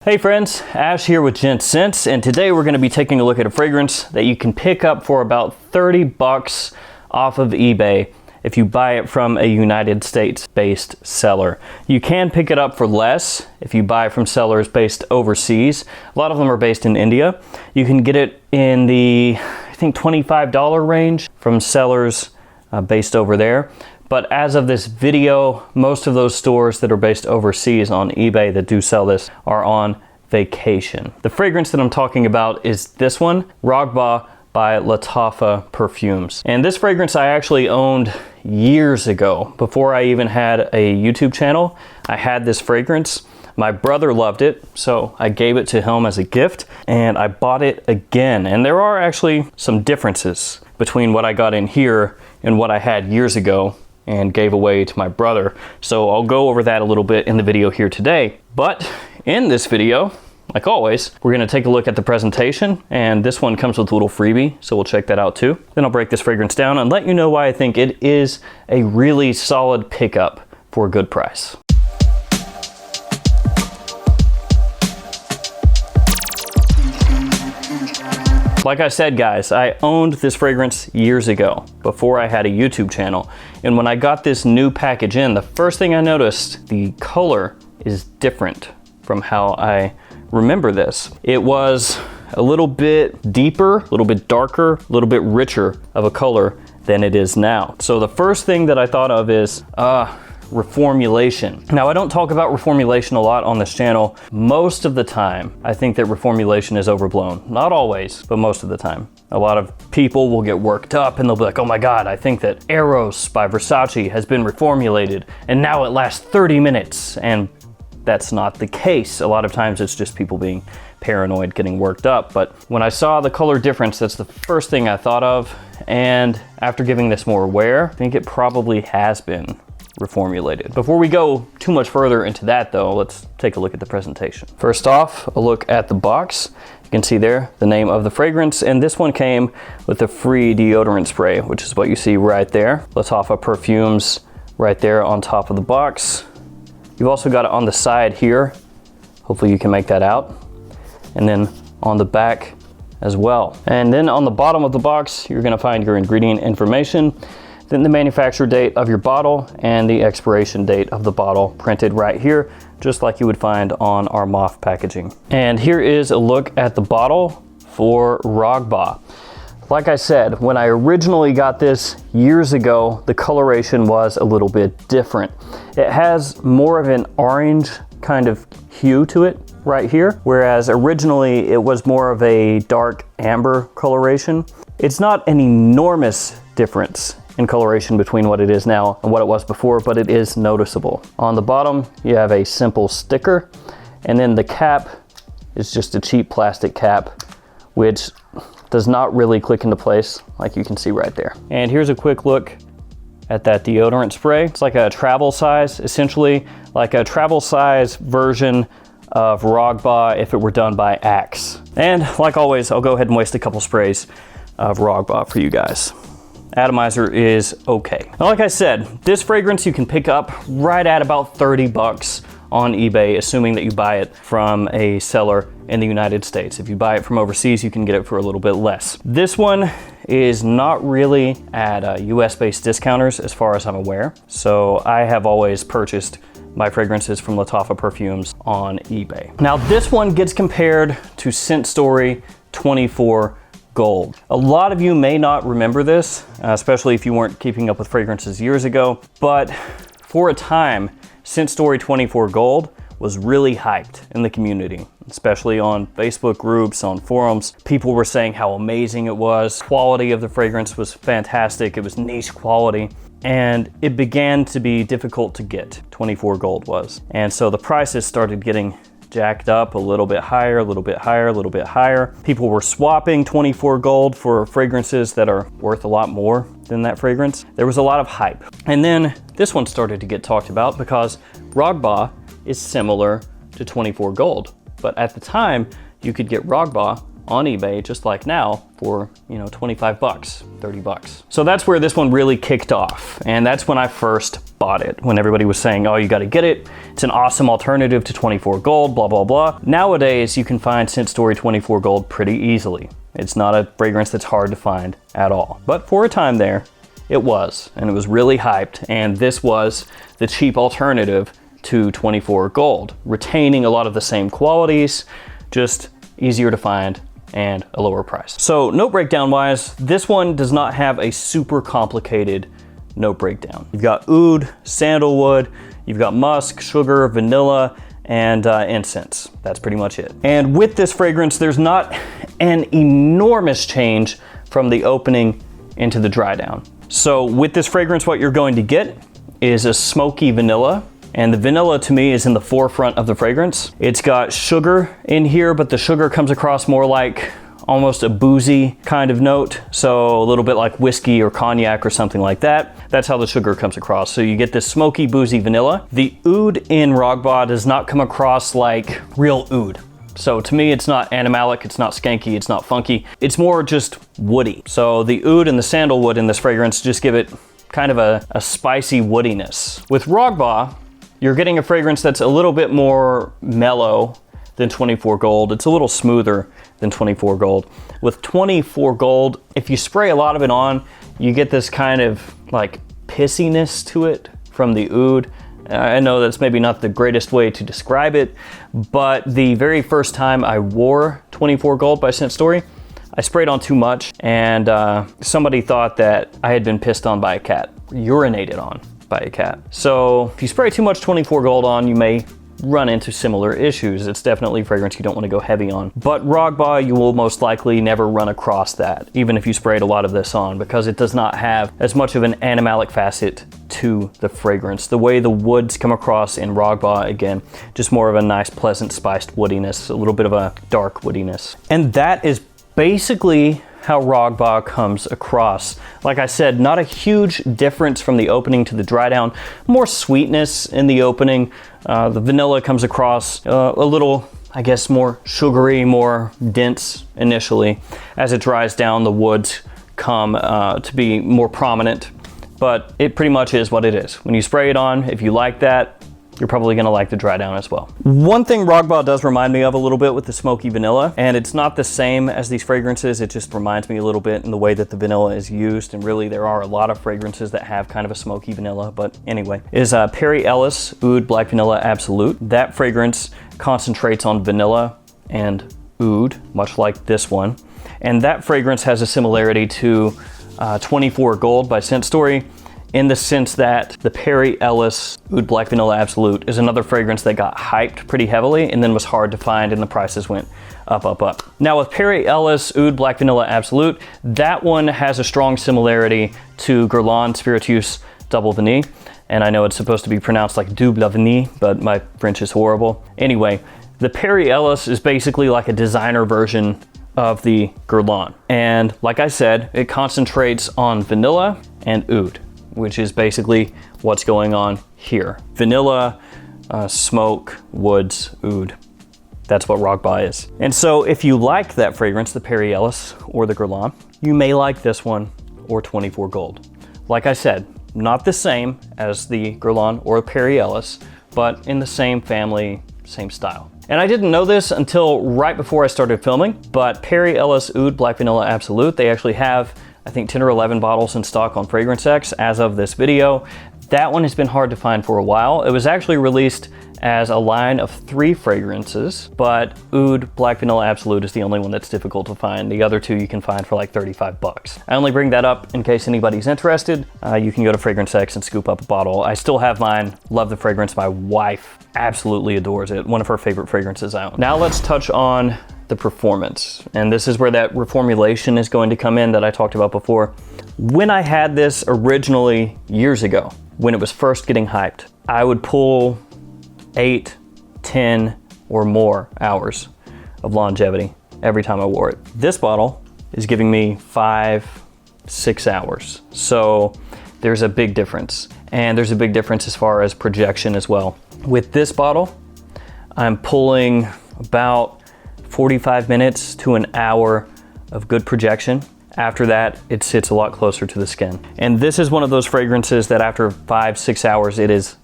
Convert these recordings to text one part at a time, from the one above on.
Hey friends, Ash here with Gent Scents, and today we're going to be taking a look at a fragrance that you can pick up for about 30 bucks off of eBay if you buy it from a United States based seller. You can pick it up for less if you buy from sellers based overseas. A lot of them are based in India. You can get it in the, I think, $25 range from sellers based over there. But as of this video, most of those stores that are based overseas on eBay that do sell this are on vacation. The fragrance that I'm talking about is this one, Ragba by Lattafa Perfumes. And this fragrance I actually owned years ago. Before I even had a YouTube channel, I had this fragrance. My brother loved it, so I gave it to him as a gift, and I bought it again. And there are actually some differences between what I got in here and what I had years ago and gave away to my brother. So I'll go over that a little bit in the video here today. But in this video, like always, we're gonna take a look at the presentation, and this one comes with a little freebie, so we'll check that out too. Then I'll break this fragrance down and let you know why I think it is a really solid pickup for a good price. Like I said, guys, I owned this fragrance years ago, before I had a YouTube channel. And when I got this new package in, the first thing I noticed, the color is different from how I remember this. It was a little bit deeper, a little bit darker, a little bit richer of a color than it is now. So the first thing that I thought of is, reformulation. Now, I don't talk about reformulation a lot on this channel. Most of the time, I think that reformulation is overblown. Not always, but most of the time. A lot of people will get worked up and they'll be like, oh my God, I think that Eros by Versace has been reformulated and now it lasts 30 minutes. And that's not the case. A lot of times it's just people being paranoid, getting worked up. But when I saw the color difference, that's the first thing I thought of. And after giving this more wear, I think it probably has been reformulated. Before we go too much further into that though, let's take a look at the presentation. First off, a look at the box. You can see there the name of the fragrance, and this one came with a free deodorant spray, which is what you see right there. Lattafa Perfumes right there on top of the box. You've also got it on the side here. Hopefully you can make that out. And then on the back as well. And then on the bottom of the box, you're gonna find your ingredient information, then the manufacturer date of your bottle and the expiration date of the bottle printed right here, just like you would find on our MOF packaging. And here is a look at the bottle for Ragba. Like I said, when I originally got this years ago, the coloration was a little bit different. It has more of an orange kind of hue to it right here, whereas originally it was more of a dark amber coloration. It's not an enormous difference in coloration between what it is now and what it was before, but it is noticeable. On the bottom, you have a simple sticker, and then the cap is just a cheap plastic cap, which does not really click into place like you can see right there. And here's a quick look at that deodorant spray. It's like a travel size, essentially like a travel size version of Ragba if it were done by Axe. And like always, I'll go ahead and waste a couple sprays of Ragba for you guys. Atomizer is okay. Now, like I said, this fragrance you can pick up right at about 30 bucks on eBay, assuming that you buy it from a seller in the United States. If you buy it from overseas, you can get it for a little bit less. This one is not really at US-based discounters as far as I'm aware. So I have always purchased my fragrances from Lattafa Perfumes on eBay. Now this one gets compared to Scent Story 24 Gold. A lot of you may not remember this, especially if you weren't keeping up with fragrances years ago, but for a time, Scent Story 24 Gold was really hyped in the community, especially on Facebook groups, on forums. People were saying how amazing it was. Quality of the fragrance was fantastic. It was niche quality, and it began to be difficult to get. 24 Gold was. And so the prices started getting jacked up a little bit higher, a little bit higher, a little bit higher. People were swapping 24 Gold for fragrances that are worth a lot more than that fragrance. There was a lot of hype. And then this one started to get talked about because Ragba is similar to 24 Gold. But at the time, you could get Ragba on eBay, just like now, for, you know, 25 bucks, 30 bucks. So that's where this one really kicked off. And that's when I first bought it, when everybody was saying, oh, you got to get it. It's an awesome alternative to 24 Gold, blah, blah, blah. Nowadays, you can find Scent Story 24 Gold pretty easily. It's not a fragrance that's hard to find at all. But for a time there, it was, and it was really hyped. And this was the cheap alternative to 24 Gold, retaining a lot of the same qualities, just easier to find and a lower price. So note breakdown wise, this one does not have a super complicated note breakdown. You've got oud, sandalwood, you've got musk, sugar, vanilla, and incense. That's pretty much it. And with this fragrance, there's not an enormous change from the opening into the dry down. So with this fragrance, what you're going to get is a smoky vanilla. And the vanilla to me is in the forefront of the fragrance. It's got sugar in here, but the sugar comes across more like almost a boozy kind of note. So a little bit like whiskey or cognac or something like that. That's how the sugar comes across. So you get this smoky, boozy vanilla. The oud in Rögbåt does not come across like real oud. So to me, it's not animalic, it's not skanky, it's not funky. It's more just woody. So the oud and the sandalwood in this fragrance just give it kind of a spicy woodiness. With Rögbåt, you're getting a fragrance that's a little bit more mellow than 24 Gold. It's a little smoother than 24 Gold. With 24 Gold, if you spray a lot of it on, you get this kind of like pissiness to it from the oud. I know that's maybe not the greatest way to describe it, but the very first time I wore 24 Gold by Scent Story, I sprayed on too much, and somebody thought that I had been pissed on by a cat, urinated on by a cat. So if you spray too much 24 Gold on, you may run into similar issues. It's definitely a fragrance you don't want to go heavy on. But Rögbåt, you will most likely never run across that, even if you sprayed a lot of this on, because it does not have as much of an animalic facet to the fragrance. The way the woods come across in Rögbåt, again, just more of a nice, pleasant, spiced woodiness, a little bit of a dark woodiness. And that is basically how Rögbåt comes across. Like I said, not a huge difference from the opening to the dry down. More sweetness in the opening. The vanilla comes across a little, I guess, more sugary, more dense initially. As it dries down, the woods come to be more prominent, but it pretty much is what it is. When you spray it on, if you like that, you're probably gonna like the dry down as well. One thing Rögbåt does remind me of a little bit with the smoky vanilla, and it's not the same as these fragrances, it just reminds me a little bit in the way that the vanilla is used, and really there are a lot of fragrances that have kind of a smoky vanilla, but anyway, is Perry Ellis Oud Black Vanilla Absolute. That fragrance concentrates on vanilla and oud, much like this one, and that fragrance has a similarity to 24 Gold by Scent Story, in the sense that the Perry Ellis Oud Black Vanilla Absolute is another fragrance that got hyped pretty heavily and then was hard to find, and the prices went up, up, up. Now with Perry Ellis Oud Black Vanilla Absolute, that one has a strong similarity to Guerlain Spiritueux Double Vanille. And I know it's supposed to be pronounced like Double Vanille, but my French is horrible. Anyway, the Perry Ellis is basically like a designer version of the Guerlain. And like I said, it concentrates on vanilla and oud, which is basically what's going on here. Vanilla, smoke, woods, oud. That's what Rögbåt is. And so if you like that fragrance, the Perry Ellis or the Guerlain, you may like this one or 24 Gold. Like I said, not the same as the Guerlain or Perry Ellis, but in the same family, same style. And I didn't know this until right before I started filming, but Perry Ellis Oud Black Vanilla Absolute, they actually have, I think, 10 or 11 bottles in stock on FragranceX as of this video. That one has been hard to find for a while. It was actually released as a line of 3 fragrances, but Oud Black Vanilla Absolute is the only one that's difficult to find. The other 2 you can find for like 35 bucks. I only bring that up in case anybody's interested. You can go to FragranceX and scoop up a bottle. I still have mine. Love the fragrance. My wife absolutely adores it. One of her favorite fragrances I own. Now let's touch on the performance. And this is where that reformulation is going to come in that I talked about before. When I had this originally years ago, when it was first getting hyped, I would pull 8, 10 or more hours of longevity every time I wore it. This bottle is giving me 5, 6 hours. So there's a big difference. And there's a big difference as far as projection as well. With this bottle, I'm pulling about 45 minutes to an hour of good projection. After that, it sits a lot closer to the skin. And this is one of those fragrances that after 5-6 hours, it is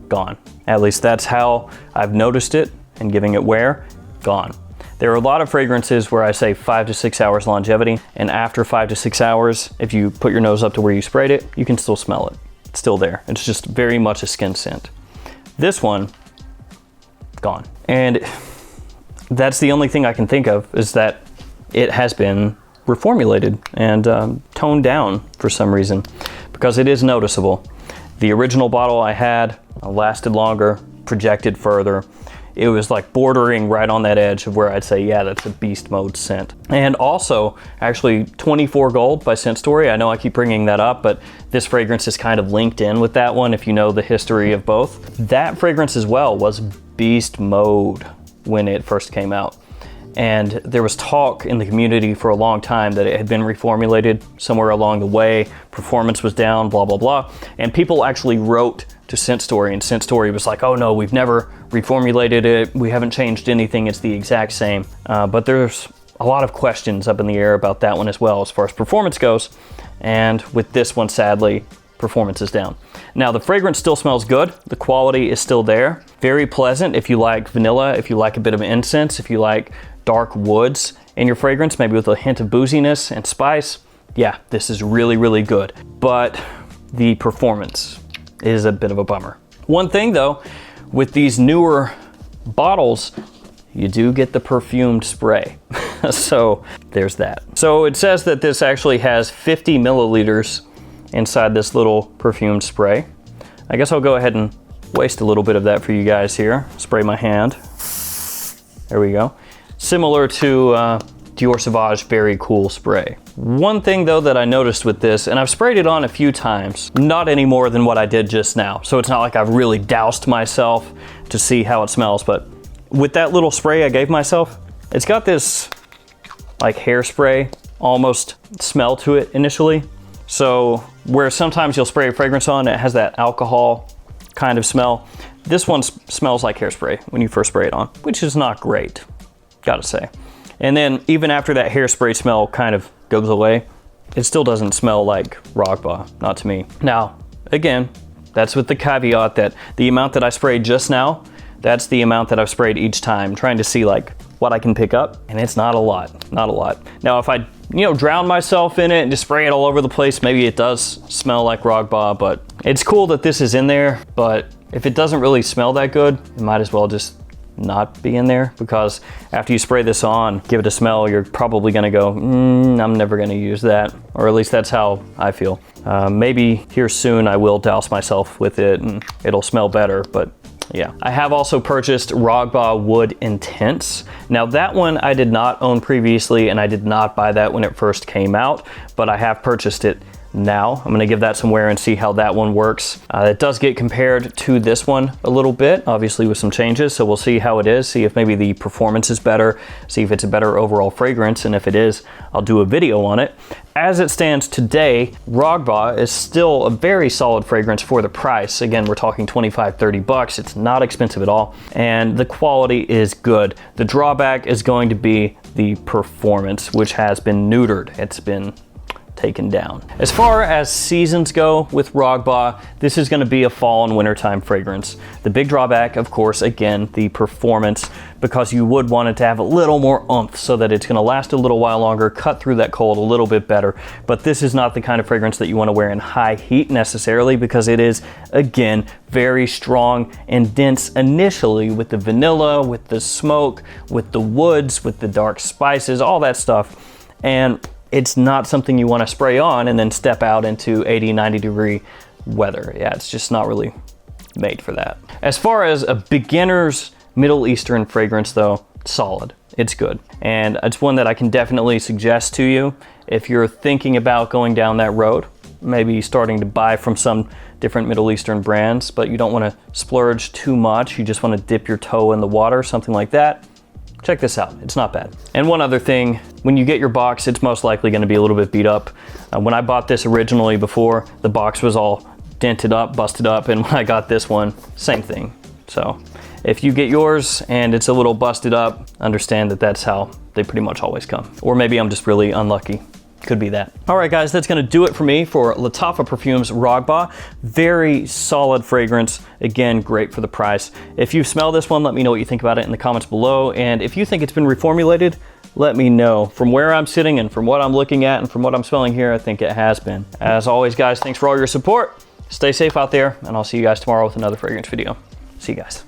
gone. At least that's how I've noticed it, and giving it wear, gone. There are a lot of fragrances where I say 5 to 6 hours longevity, and after 5 to 6 hours, if you put your nose up to where you sprayed it, you can still smell it. It's still there. It's just very much a skin scent. This one, gone. And that's the only thing I can think of, is that it has been reformulated and toned down for some reason, because it is noticeable. The original bottle I had lasted longer, projected further. It was like bordering right on that edge of where I'd say, yeah, that's a beast mode scent. And also, actually, 24 Gold by Scent Story. I know I keep bringing that up, but this fragrance is kind of linked in with that one if you know the history of both. That fragrance as well was beast mode when it first came out. And there was talk in the community for a long time that it had been reformulated somewhere along the way, performance was down, blah, blah, blah. And people actually wrote to Scent Story, and Scent Story was like, oh no, we've never reformulated it, we haven't changed anything, it's the exact same. But there's a lot of questions up in the air about that one as well as far as performance goes. And with this one, sadly, performance is down. Now the fragrance still smells good, the quality is still there. Very pleasant if you like vanilla, if you like a bit of incense, if you like dark woods in your fragrance, maybe with a hint of booziness and spice. Yeah, this is really, really good. But the performance is a bit of a bummer. One thing though, with these newer bottles, you do get the perfumed spray. So there's that. So it says that this actually has 50 milliliters inside this little perfumed spray. I guess I'll go ahead and waste a little bit of that for you guys here. Spray my hand. There we go. Similar to Dior Sauvage Very Cool Spray. One thing though that I noticed with this, and I've sprayed it on a few times, not any more than what I did just now. So it's not like I've really doused myself to see how it smells, but with that little spray I gave myself, it's got this like hairspray almost smell to it initially. So where sometimes you'll spray a fragrance on, it has that alcohol kind of smell. This one smells like hairspray when you first spray it on, which is not great, gotta say. And then even after that hairspray smell kind of goes away, it still doesn't smell like Rogba, not to me. Now, again, that's with the caveat that the amount that I sprayed just now, that's the amount that I've sprayed each time, trying to see like what I can pick up, and it's not a lot, not a lot. Now, if I, drown myself in it and just spray it all over the place, maybe it does smell like Rogba, but it's cool that this is in there, but if it doesn't really smell that good, it might as well just not be in there, because after you spray this on, give it a smell, you're probably gonna go, I'm never gonna use that, or at least that's how I feel. Maybe here soon I will douse myself with it and it'll smell better, but yeah. I have also purchased Rogba Wood Intense. Now that one I did not own previously, and I did not buy that when it first came out, but I have purchased it now. I'm gonna give that some wear and see how that one works. It does get compared to this one a little bit, obviously with some changes, so we'll see how it is, see if maybe the performance is better, see if it's a better overall fragrance, and if it is, I'll do a video on it. As it stands today, Rogba is still a very solid fragrance for the price. Again, we're talking 25, 30 bucks. It's not expensive at all, and the quality is good. The drawback is going to be the performance, which has been neutered. It's been taken down. As far as seasons go with Rogba, this is going to be a fall and wintertime fragrance. The big drawback, of course, again, the performance, because you would want it to have a little more oomph so that it's going to last a little while longer, cut through that cold a little bit better. But this is not the kind of fragrance that you want to wear in high heat necessarily, because it is, again, very strong and dense initially with the vanilla, with the smoke, with the woods, with the dark spices, all that stuff. And it's not something you want to spray on and then step out into 80, 90 degree weather. Yeah, it's just not really made for that. As far as a beginner's Middle Eastern fragrance though, solid, it's good. And it's one that I can definitely suggest to you if you're thinking about going down that road, maybe starting to buy from some different Middle Eastern brands, but you don't want to splurge too much. You just want to dip your toe in the water, something like that. Check this out, it's not bad. And one other thing, when you get your box, it's most likely gonna be a little bit beat up. When I bought this originally before, the box was all dented up, busted up, and when I got this one, same thing. So if you get yours and it's a little busted up, understand that that's how they pretty much always come. Or maybe I'm just really unlucky. Could be that. All right, guys, that's gonna do it for me for Lattafa Perfumes Rogba. Very solid fragrance. Again, great for the price. If you smell this one, let me know what you think about it in the comments below. And if you think it's been reformulated, let me know. From where I'm sitting and from what I'm looking at and from what I'm smelling here, I think it has been. As always, guys, thanks for all your support. Stay safe out there, and I'll see you guys tomorrow with another fragrance video. See you guys.